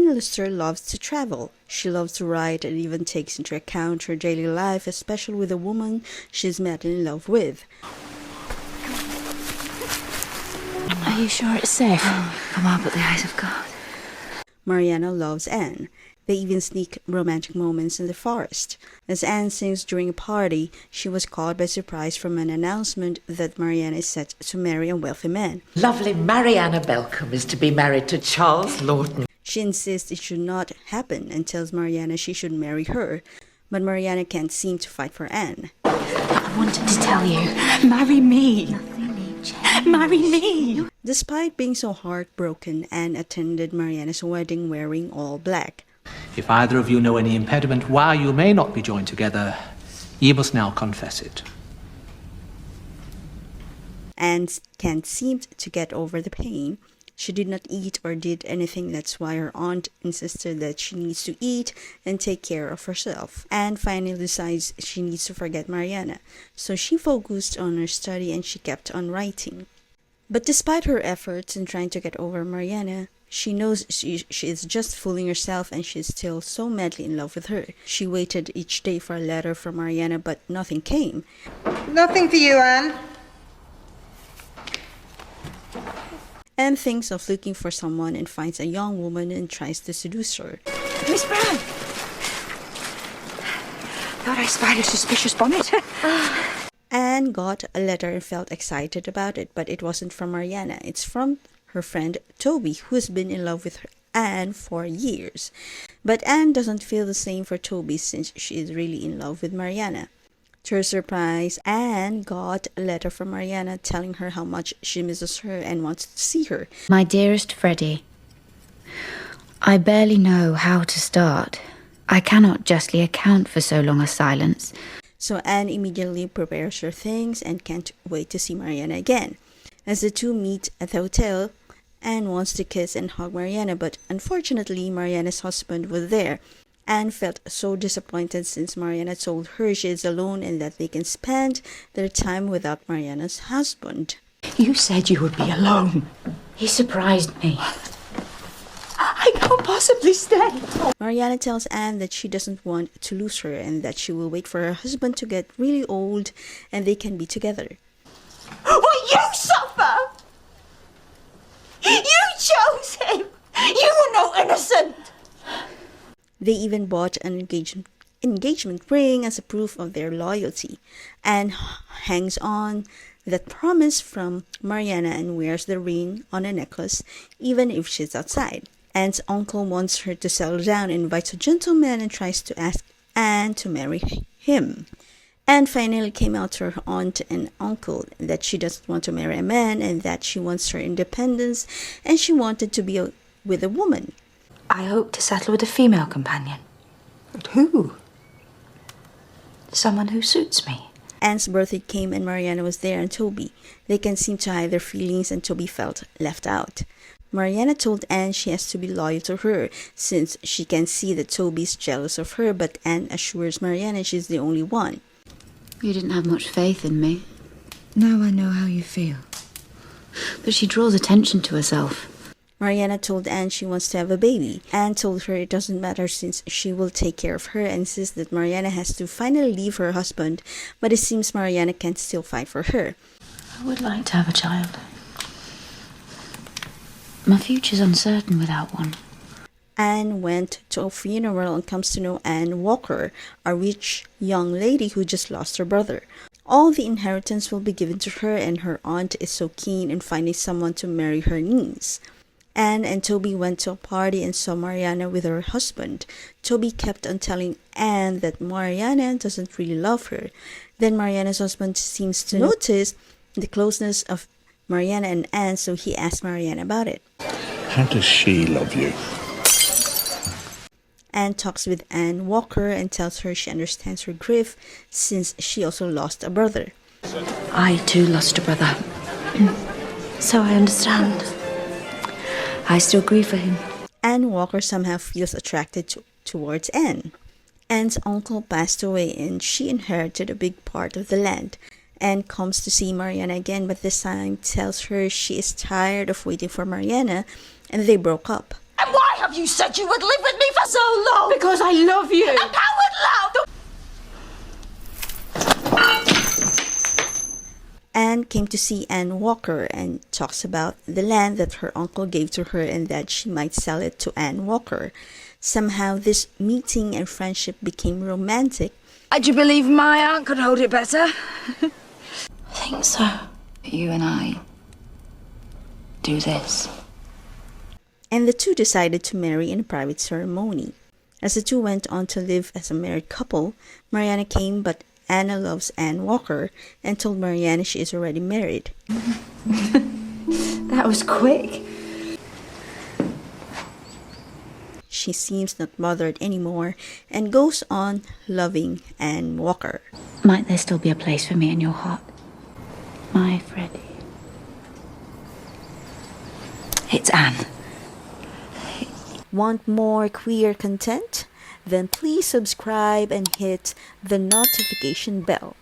Anne Lister loves to travel. She loves to write and even takes into account her daily life, especially with a woman she's madly in love with. Are you sure it's safe? Come on, but the eyes of God. Mariana loves Anne. They even sneak romantic moments in the forest. As Anne sings during a party, she was caught by surprise from an announcement that Mariana is set to marry a wealthy man. Lovely Mariana Belcombe is to be married to Charles Lawton. She insists it should not happen and tells Mariana she should marry her, but Mariana can't seem to fight for Anne. I wanted to tell you, marry me. Marry me. Despite being so heartbroken, Anne attended Mariana's wedding wearing all black. If either of you know any impediment why you may not be joined together, ye must now confess it. Anne can't seem to get over the pain. She did not eat or did anything. That's why her aunt insisted that she needs to eat and take care of herself. Anne finally decides she needs to forget Mariana, so she focused on her study and she kept on writing. But despite her efforts in trying to get over Mariana, she knows she is just fooling herself and she's still so madly in love with her. She waited each day for a letter from Mariana, but nothing came. Nothing for you, Anne. Anne thinks of looking for someone and finds a young woman and tries to seduce her. Miss Brown! Thought I spied a suspicious bonnet. Anne got a letter and felt excited about it, but it wasn't from Mariana. It's from her friend Toby, who's been in love with Anne for years. But Anne doesn't feel the same for Toby since she is really in love with Mariana. To her surprise, Anne got a letter from Mariana telling her how much she misses her and wants to see her. My dearest Freddie, I barely know how to start. I cannot justly account for so long a silence. So Anne immediately prepares her things and can't wait to see Mariana again. As the two meet at the hotel, Anne wants to kiss and hug Mariana, but unfortunately Mariana's husband was there. Anne felt so disappointed since Mariana told her she is alone and that they can spend their time without Mariana's husband. You said you would be alone. He surprised me. I can't possibly stay. Mariana tells Anne that she doesn't want to lose her and that she will wait for her husband to get really old and they can be together. Will you suffer? You chose him. You were no innocent. They even bought an engagement ring as a proof of their loyalty. Anne hangs on that promise from Mariana and wears the ring on a necklace even if she's outside. Anne's uncle wants her to settle down and invites a gentleman and tries to ask Anne to marry him. Anne finally came out to her aunt and uncle that she doesn't want to marry a man and that she wants her independence and she wanted to be with a woman. I hope to settle with a female companion. But who? Someone who suits me. Anne's birthday came and Mariana was there and Toby. They can't seem to hide their feelings and Toby felt left out. Mariana told Anne she has to be loyal to her since she can see that Toby's jealous of her, but Anne assures Mariana she's the only one. You didn't have much faith in me. Now I know how you feel. But she draws attention to herself. Mariana told Anne she wants to have a baby. Anne told her it doesn't matter since she will take care of her and insists that Mariana has to finally leave her husband, but it seems Mariana can still fight for her. I would like to have a child. My future's uncertain without one. Anne went to a funeral and comes to know Anne Walker, a rich young lady who just lost her brother. All the inheritance will be given to her and her aunt is so keen in finding someone to marry her niece. Anne and Toby went to a party and saw Mariana with her husband. Toby kept on telling Anne that Mariana doesn't really love her. Then Mariana's husband seems to notice the closeness of Mariana and Anne, so he asked Mariana about it. How does she love you? Anne talks with Anne Walker and tells her she understands her grief since she also lost a brother. I too lost a brother. So I understand. I still grieve for him. Anne Walker somehow feels attracted towards Anne. Anne's uncle passed away and she inherited a big part of the land. Anne comes to see Mariana again, but this time tells her she is tired of waiting for Mariana and they broke up. And why have have you said you would live with me for so long? Because I love you. And how would love? Anne came to see Anne Walker and talks about the land that her uncle gave to her and that she might sell it to Anne Walker. Somehow this meeting and friendship became romantic. Do you believe my aunt could hold it better? I think so. You and I do this. And the two decided to marry in a private ceremony. As the two went on to live as a married couple, Mariana came, but Anna loves Anne Walker and told Mariana she is already married. That was quick. She seems not bothered anymore and goes on loving Anne Walker. Might there still be a place for me in your heart, my Freddie? It's Anne. Want more queer content? Then please subscribe and hit the notification bell.